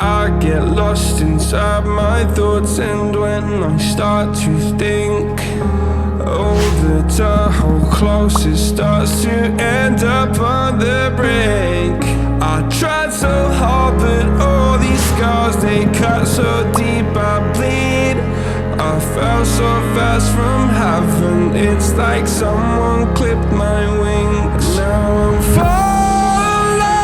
I get lost inside my thoughts, and when I start to think, oh, the tunnel close, it starts to end up on the brink. I tried so hard, but all these scars, they cut so deep, I bleed. I fell so fast from heaven, it's like someone clipped my wings. Now I'm falling,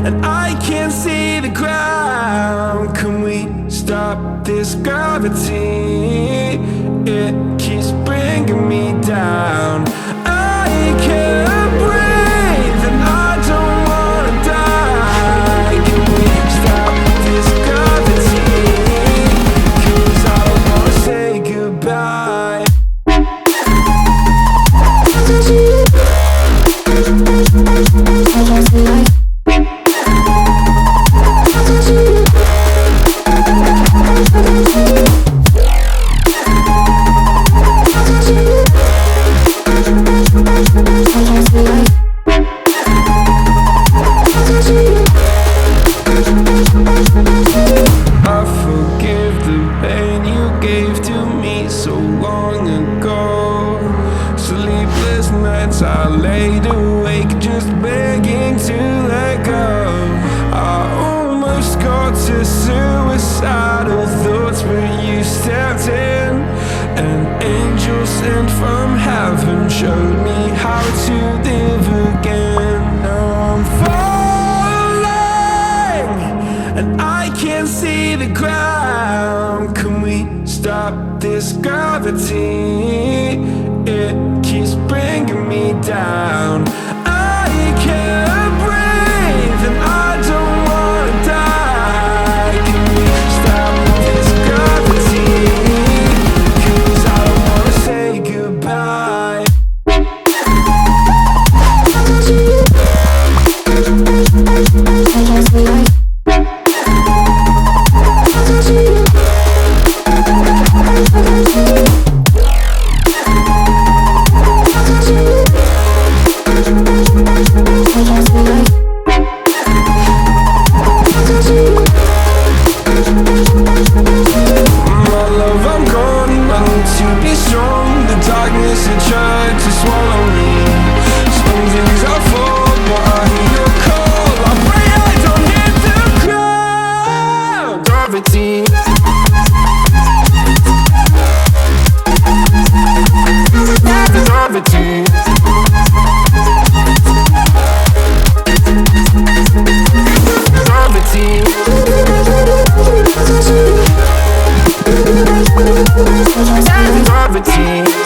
and I can't see the ground. Can we stop this gravity? It keeps bringing me down. I can't breathe, and I don't wanna die. Can we stop this gravity? 'Cause I don't wanna say goodbye. I forgive the pain you gave to me so long ago. Sleepless nights I laid awake just begging to let go. I almost got to suicidal thoughts, but you stepped in. An angel sent from heaven showed me how to live again. Now I'm falling, and I can't see the ground. Can we stop this gravity? It keeps bringing me down. I can't breathe, and I don't wanna die. Can we stop this gravity? 'Cause I don't wanna say goodbye. My love, I'm gone, I need to be strong. The darkness, it tried to swallow me. Some days I fall, but I hear your call. I pray I don't hit the ground. Gravity. Gravity. Gravity. Gravity.